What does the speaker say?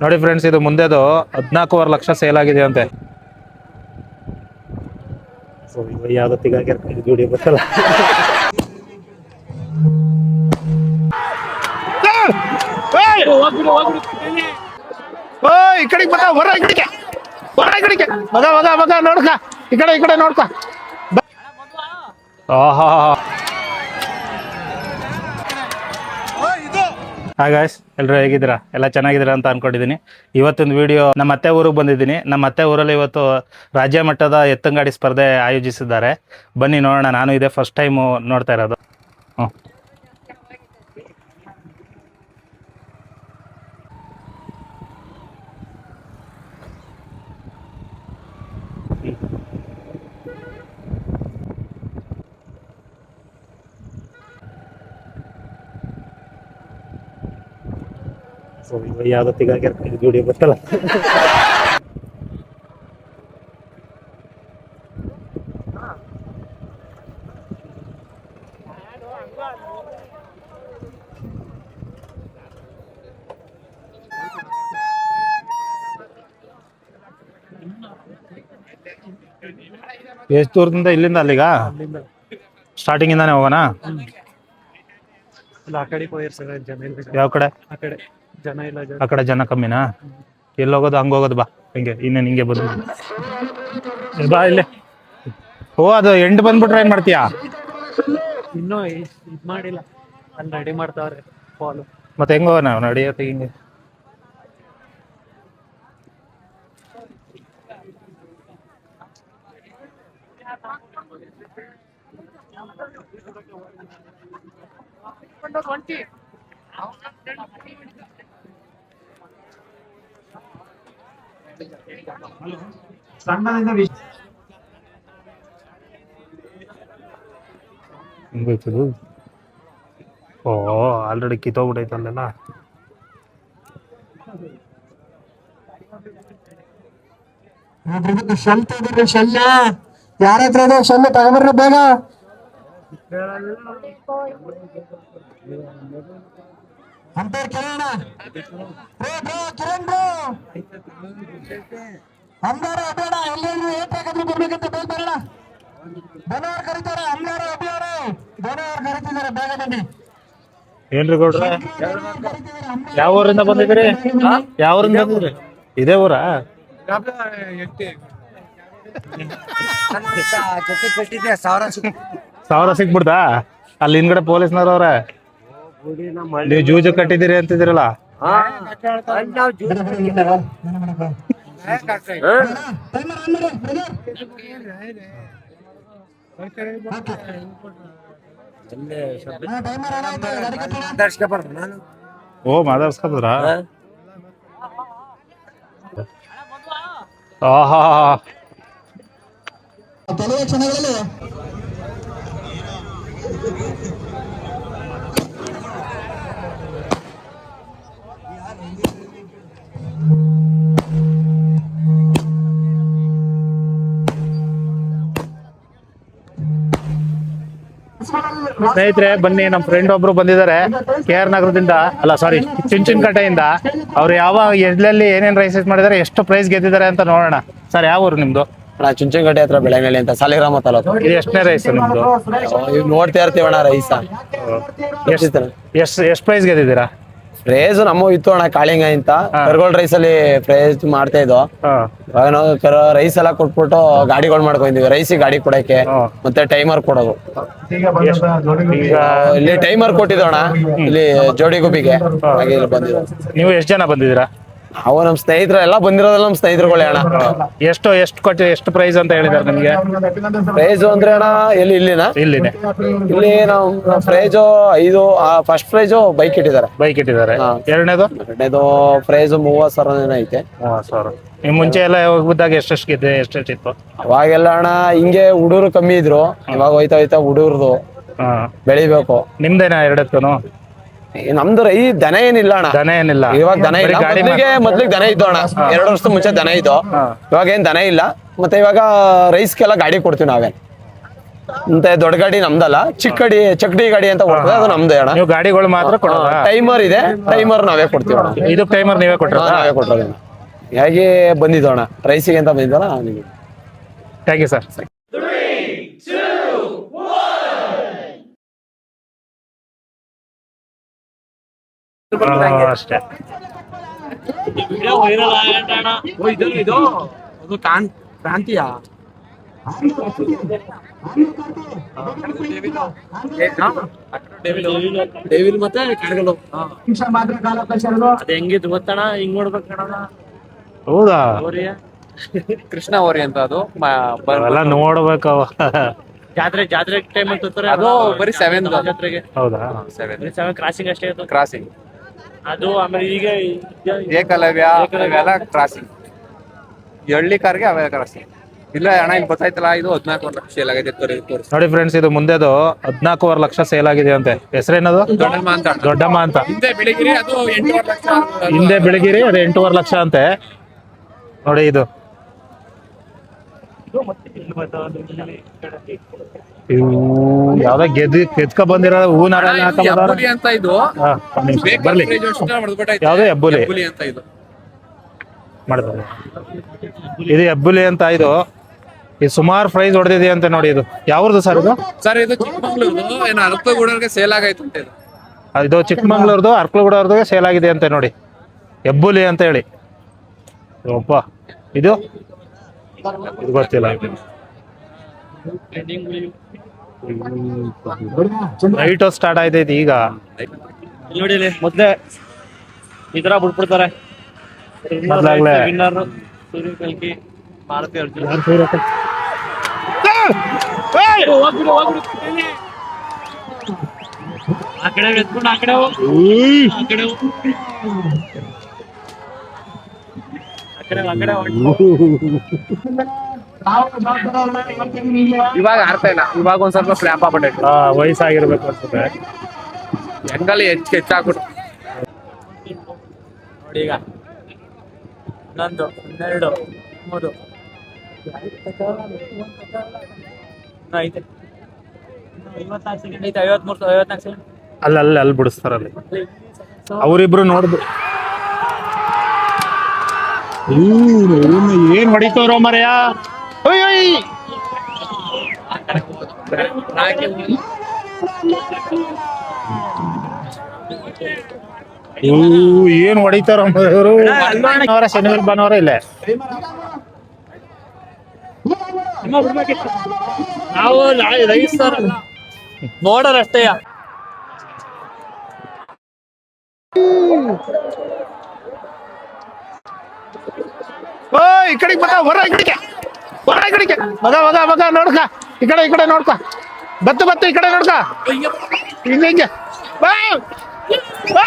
ನೋಡಿ ಫ್ರೆಂಡ್ಸ್, ಇದು ಮುಂದೆದು 14.5 ಲಕ್ಷ ಸೇಲ್ ಆಗಿದೆ ಅಂತೆ. ಯಾವತ್ತಿಗ ಜೋಡಿ ಗೊತ್ತಲ್ಲ. ಈ ಕಡೆಗೆ ಮಗ ಹೊರ ಈ ಕಡೆಗೆ ಮಗ ಮಗ ಮಗ ನೋಡ್ಕ ಈ ಕಡೆ ನೋಡ್ಕ. ಆಹಾ ಹಾಯ್ ಗಾಯ್ಸ್, ಎಲ್ಲರೂ ಹೇಗಿದ್ದೀರಾ? ಎಲ್ಲ ಚೆನ್ನಾಗಿದ್ದೀರಾ ಅಂತ ಅನ್ಕೊಂಡಿದ್ದೀನಿ. ಇವತ್ತೊಂದು ವಿಡಿಯೋ ನಮ್ಮ ಅತ್ತೆ ಊರಿಗೆ ಬಂದಿದ್ದೀನಿ. ನಮ್ಮ ಅತ್ತೆ ಊರಲ್ಲಿ ಇವತ್ತು ರಾಜ್ಯ ಮಟ್ಟದ ಎತ್ತಂಗಾಡಿ ಸ್ಪರ್ಧೆ ಆಯೋಜಿಸಿದ್ದಾರೆ. ಬನ್ನಿ ನೋಡೋಣ. ನಾನು ಇದೇ ಫಸ್ಟ್ ಟೈಮು ನೋಡ್ತಾ ಇರೋದು. ಹ್ಞೂ ಯಾವತ್ತಿಗ ಜೋಡಿ ಗೊತ್ತಲ್ಲ. ಎಷ್ಟು ದೂರದಿಂದ? ಇಲ್ಲಿಂದ ಅಲ್ಲಿಗ ಸ್ಟಾರ್ಟಿಂಗ್ ಇಂದಾನೆ ಹೋಗೋಣ. ಯಾವ ಕಡೆ? ಆ ಕಡೆ ಜನ ಕಮ್ಮಿನಾ? ಎಲ್ಲಿ ಹೋಗೋದು? ಹಂಗ ಹೋಗೋದು ಬಾ. ಹಿಂಗೆ ಇನ್ನೇನು ಹಿಂಗೆ ಬಂದು ಬಾ ಇಲ್ಲೇ. ಓ, ಅದು ಎಂಡ್ ಬಂದ್ಬಿಟ್ರೆ ಏನ್ ಮಾಡ್ತೀಯಾ? ಇನ್ನೂ ಇದ್ ಮಾಡಿಲ್ಲ, ಅಲ್ಲಿ ರೆಡಿ ಮಾಡ್ತಾವ್ರೆ ಫಾಲು. ಮತ್ತೆ ಹೆಂಗ ಹೋಗೋಣ? ನಡೆಯತ್ತೆ ಹಿಂಗೆ. ಹಿಂಗೋಯ್ತದು. ಓ, ಆಲ್ರೆಡಿ ಕಿತ್ತೋಗ್ಬಿಟ್ಟೈತೆ ಅಲ್ಲೆಲ್ಲ. ಶಲ್ಯ ಯಾರ ಹತ್ರ ಇದೆ? ಶಲ್ಯ ತಗೊಂಡ್ಬರ್ರಿ ಬೇಗ. ಅಂಪೇರ್ ಕಿರಣ್ ಕಿರಣ್ ಅಂಗಾರ ಬೇಡ, ಎಲ್ಲೆಲ್ಲೂ ಏಟಾಗಾದ್ರೂ ಬರ್ಬೇಕಂತ ಬೇಗ ಬರೋಣ. ಧನವಾರ ಕರೀತಾರೆ, ಅಂಗಾರ ಅಭಿಯಾನ ಧನವಾರ ಕರೀತಿದ್ದಾರೆ, ಬೇಗ ಬನ್ನಿ. ಏನ್ರಿ ಗೌಡ್ರ, ಯಾವ ಊರಿಂದ ಬಂದಿದ್ರಿ? ಯಾವ ಊರಿಂದ ಬಂದಿದ್ರಿ? ಇದೇ ಊರಾ? ಸಾವಿರ ಸಿಕ್ಬಿಡ್ತಾ? ಅಲ್ಲಿ ಹಿಂದ್ಗಡೆ ಪೊಲೀಸ್ನವ್ರ ಅವ್ರೆ. ನೀವು ಜೂಜು ಕಟ್ಟಿದ್ದೀರಿ ಅಂತಿದ್ದೀರಲ್ಲ. ಓ, ಮಾತಾಡ್ಸ್ಕೊಬ್ರ? ಆಹಾ, ಕೆಲವೇ ಕ್ಷಣಗಳಲ್ಲಿ ಸ್ನೇಹಿತರೆ ಬನ್ನಿ, ನಮ್ಮ ಫ್ರೆಂಡ್ ಒಬ್ರು ಬಂದಿದ್ದಾರೆ KR ನಗರದಿಂದ, ಅಲ್ಲ ಸಾರಿ ಚುಂಚನಕಟ್ಟೆಯಿಂದ. ಅವ್ರು ಯಾವ ಎಲ್ಲೆಲ್ಲಿ ಏನೇನ್ ರೈಸಸ್ ಮಾಡಿದ್ದಾರೆ, ಎಷ್ಟು ಪ್ರೈಸ್ ಗೆದ್ದಿದ್ದಾರೆ ಅಂತ ನೋಡೋಣ. ಸರ್, ಯಾವ ಊರು ನಿಮ್ದು? ಚುಂಚನಕಟ್ಟೆ ಹತ್ರ ಬೆಳೆನಳ್ಳಿ ಅಂತ, ಸಾಲಿಗ್ರಾಮ ತಾಲೂಕು. ಇದು ಎಷ್ಟನೇ ರೈಸ್ ನಿಮ್ದು? ನೋಡ್ತಾ ಇರ್ತೀವಣ್ಣ ರೈಸ. ಎಷ್ಟು ಪ್ರೈಸ್ ಗೆದ್ದಿದ್ದೀರಾ? ಪ್ರೈಸ್ ನಮ್ಮ ಇತ್ತು ಅಣ್ಣ, ಕಾಳಿಂಗ ಅಂತ ಕರ್ಗೋಳ್ ರೈಸ್ ಅಲ್ಲಿ ಪ್ರೈಸ್ ಮಾಡ್ತಾ ಇದ್ದೋ. ಇವಾಗ ನಾವು ರೈಸ್ ಎಲ್ಲ ಕೊಟ್ಬಿಟ್ಟು ಗಾಡಿಗಳು ಮಾಡ್ಕೊಂಡಿದ್ವಿ, ರೈಸಿಗೆ ಗಾಡಿ ಕೊಡಕ್ಕೆ ಮತ್ತೆ ಟೈಮರ್ ಕೊಡೋದು. ಇಲ್ಲಿ ಟೈಮರ್ ಕೊಟ್ಟಿದ್ದೋಣ, ಇಲ್ಲಿ ಜೋಡಿ ಗುಬ್ಬಿಗೆ. ಹಾಗೆ ಇಲ್ಲಿ ಬಂದಿದ್ದು. ನೀವು ಎಷ್ಟು ಜನ ಬಂದಿದ್ದೀರಾ? ಅವು ನಮ್ಮ ಸ್ನೇಹಿತರು ಎಲ್ಲ ಬಂದಿರೋದಲ್ಲ, ನಮ್ಮ ಸ್ನೇಹಿತರುಗಳೇ ಅಣ್ಣ. ಎಷ್ಟು ಕೊಟ್ಟು ಎಷ್ಟು ಪ್ರೈಸ್ ಅಂತ ಹೇಳಿದಾರೆ ನಿಮ್ಗೆ? ಪ್ರೈಸ್ ಅಂದ್ರೆ ಅಣ್ಣ ಇಲ್ಲಿನ ಇಲ್ಲಿನೇ ಇಲ್ಲಿ ನಾವು ಪ್ರೈಸ್ 5, ಫಸ್ಟ್ ಪ್ರೈಸ್ ಬೈಕ್ ಇಟ್ಟಿದ್ದಾರೆ. ಎರಡನೇದು ಪ್ರೈಸ್ 30,000 ಐತೆ. 30,000. ನಿಮ್ ಮುಂಚೆ ಎಲ್ಲ ಹೋಗ್ಬಿದ್ದಾಗ ಎಷ್ಟೆಷ್ಟು ಗೆದ್ದೆ, ಎಷ್ಟೆಷ್ಟಿತ್ತು? ಅವಾಗೆಲ್ಲ ಅಣ್ಣ ಹಿಂಗೆ ಹುಡುಗರು ಕಮ್ಮಿ ಇದ್ರು, ಇವಾಗ ಹೋಯ್ತಾ ಹುಡುಗರ್ದು ಬೆಳಿಬೇಕು. ನಿಮ್ದೇನಾ ಎರಡಕ್ಕೂನು? ನಮ್ದು ದನ ಏನಿಲ್ಲ ಅಣ್ಣ, ದನ ಏನಿಲ್ಲ. ಇವಾಗ ದನ ಇಲ್ಲ. ಮೊದ್ಲಿಗೆ ದನ ಇದ್ದು ಅಣ್ಣ, 2 ವರ್ಷದ ಮುಂಚೆ ದನ ಇದ್ದು. ಇವಾಗ ಏನ್ ದನ ಇಲ್ಲ. ಮತ್ತೆ ಇವಾಗ ರೈಸ್ಗೆಲ್ಲ ಗಾಡಿ ಕೊಡ್ತೀವಿ ನಾವೇ. ಮತ್ತೆ ದೊಡ್ಡ ಗಾಡಿ ನಮ್ದಲ್ಲ, ಚಿಕ್ಕ ಗಾಡಿ ಚಕ್ಡಿ ಗಾಡಿ ಅಂತ ಕೊಡ್ತದೆ, ಅದು ನಮ್ದೇ ಅಣ್ಣ. ನೀವು ಗಾಡಿಗಳು ಮಾತ್ರ ಕೊಡೋದಾ? ಟೈಮರ್ ಇದೆ, ಟೈಮರ್ ನಾವೇ ಕೊಡ್ತೀವಿ ಅಣ್ಣ. ಇದಕ್ಕೆ ಟೈಮರ್ ನೀವೇ ಕೊಟ್ಟಿರೋದಾ? ನಾವೇ ಕೊಟ್ಟೋಣ. ಹೇಗೆ ಬಂದಿದ್ದು ಅಣ್ಣ ರೈಸಿಗೆ ಅಂತ ಬಂದಿದ್ದಲ್ಲ ನಿಮಗೆ. Thank you sir. ಅಷ್ಟೇ. ಇದು ಕ್ರಾಂತಿಯ ಡೇವಿಲ್ ಮತ್ತೆ ಕಡಗಲು ಮಾತ್ರ ಕಾಲಾವಕಾಶಗಳು ಅದ್ ಹೆಂಗಿದ್ ಗೊತ್ತಣ, ಹಿಂಗ್ ನೋಡ್ಬೇಕು ಕಣ. ಹೌದಾ? ಕೃಷ್ಣ ಓರಿ ಅಂತ ಅದು ಎಲ್ಲ ನೋಡ್ಬೇಕವ. ಜಾತ್ರೆ ಟೈಮ್ ಅಂತ ಅದು ಬರೀ 7 ಜಾತ್ರೆಗೆ. ಹೌದಾ? 7 ಕ್ರಾಸಿಂಗ್ ಅಷ್ಟೇ ಅದು. ಕ್ರಾಸಿಂಗ್ ಅದು ಆಮೇಲೆ ಈಗ ಏಕಲವ್ಯ ಇವೆಲ್ಲ ಕ್ರಾಸಿಂಗ್. ಹಳ್ಳಿ ಕಾರ್ಗೆ ಅವೆಲ್ಲ ಕ್ರಾಸಿಂಗ್. ಇಲ್ಲ ಅಣ್ಣ ಇಲ್ಲಿ ಗೊತ್ತಾಯ್ತಲ್ಲ, ಇದು 14 ಲಕ್ಷ ಸೇಲ್ ಆಗೈತೆ. ತೋರಿಸಿ ನೋಡಿ ಫ್ರೆಂಡ್ಸ್, ಇದು ಮುಂದೆದು 14.5 ಲಕ್ಷ ಸೇಲ್ ಆಗಿದೆ ಅಂತೆ. ಹೆಸರೇನದು? ದೊಡ್ಡಮ್ಮ ಅಂತ ಅಣ್ಣ. ದೊಡ್ಡಮ್ಮ ಅಂತ. ಹಿಂದೆ ಬೆಳಗಿರಿ ಅದು 8.5 ಲಕ್ಷ. ಹಿಂದೆ ಬೆಳಗಿರಿ ಅದು 8.5 ಲಕ್ಷ ಅಂತೆ. ನೋಡಿ ಇದು ಯಾವ್ದೋ ಕೆತ್ಕ ಬಂದಿರೋ ಹೂವಿನ ಹಾರ ಅಣ್ಣ, ಇದು ಹೆಬ್ಬುಲಿ ಅಂತ ಇದು. ಬರ್ಲಿ. ಯಾವ್ದು ಹೆಬ್ಬುಲಿ? ಹೆಬ್ಬುಲಿ ಅಂತ ಇದು. ಮಾಡ್ತಾರೆ. ಇದು ಹೆಬ್ಬುಲಿ ಅಂತ ಇದು. ಇದು ಸುಮಾರು ಪ್ರೈಸ್ ಹೊಡೆದಿದೆ ಅಂತ ನೋಡಿ. ಇದು ಯಾವ್ದು ಸರ್? ಇದು ಸರ್ ಇದು ಚಿಕ್ಕಮಂಗ್ಳೂರ್ದು, ಏನು ಅರ್ಕಲಗೂಡರ್ಗೆ ಸೇಲ್ ಆಗೈತೆ ಅಂತ ಇದು. ಇದು ಚಿಕ್ಕಮಂಗ್ಳೂರ್ದು, ಅರ್ಕಲಗೂಡವ್ರದ್ದು ಸೇಲ್ ಆಗಿದೆ ಅಂತ ನೋಡಿ. ಹೆಬ್ಬುಲಿ ಅಂತ ಹೇಳಿ. ಒಪ್ಪ ಇದು ಇದು ಗೊತ್ತಿಲ್ಲ. ನೈಟ್ ಸ್ಟಾರ್ಟ್ ಆಯ್ತೈತಿ ಈಗ. ನೋಡಿ ಮೊದ್ಲೇ ಈ ತರ ಬಿಟ್ಬಿಡ್ತಾರೆ. ಮೊದ್ಲಾಗ್ಲೇ ವಿನ್ನರ್ ಸೂರ್ಯಕಲ್ಕಿ, ಮಾರುತಿ ಅರ್ಜುನ್. ಆ ಕಡೆ ಎತ್ಕೊಂಡು ಆ ಕಡೆ ಹೋಗು. ಆ ಕಡೆ ಹೋಗು. ಆ ಕಡೆ ಇವಾಗ ಆಡ್ತಾ ಇಲ್ಲ, ಇವಾಗ ಒಂದ್ ಸ್ವಲ್ಪ ಫ್ಲಾಪ್ ಆಗ್ಬಿಟ್ಟೈತೆ. ವಯಸ್ಸಾಗಿರ್ಬೇಕು ಅನ್ಸುತ್ತೆ. ಹೆಂಗಲ್ಲಿ ಹೆಚ್ಚಾಗ್ಬಿಟ್ಟು. ನೋಡಿ ಈಗ 11, 12, 13 ಐತೆ. 54 ಸೆಕೆಂಡ್ ಐತೆ. 54 ಸೆಕೆಂಡ್. ಅಲ್ಲಿ ಬಿಡಿಸ್ತಾರಲ್ಲಿ ಅವರಿಬ್ರು ನೋಡ್ದು. ಏನ್ ಹೊಡಿತವ್ರೋ ಮರೆಯ. ಏನ್ ಹೊಡಿತಾರ ಇವರು. ಶನಿವಾರ ಭಾನುವಾರ ಇಲ್ಲೇ ನಾವು ನೋಡೋರಷ್ಟೇ. ಈ ಕಡೆಗೆ ಮಗ ಹೊರ ಕಡೆಗೆ ಮಗ ನೋಡ್ಕ. ಈ ಕಡೆ ನೋಡ್ಕ. ಬತ್ತು ಈ ಕಡೆ ನೋಡ್ಕ. ಹಿಂಗೆ ಬಾ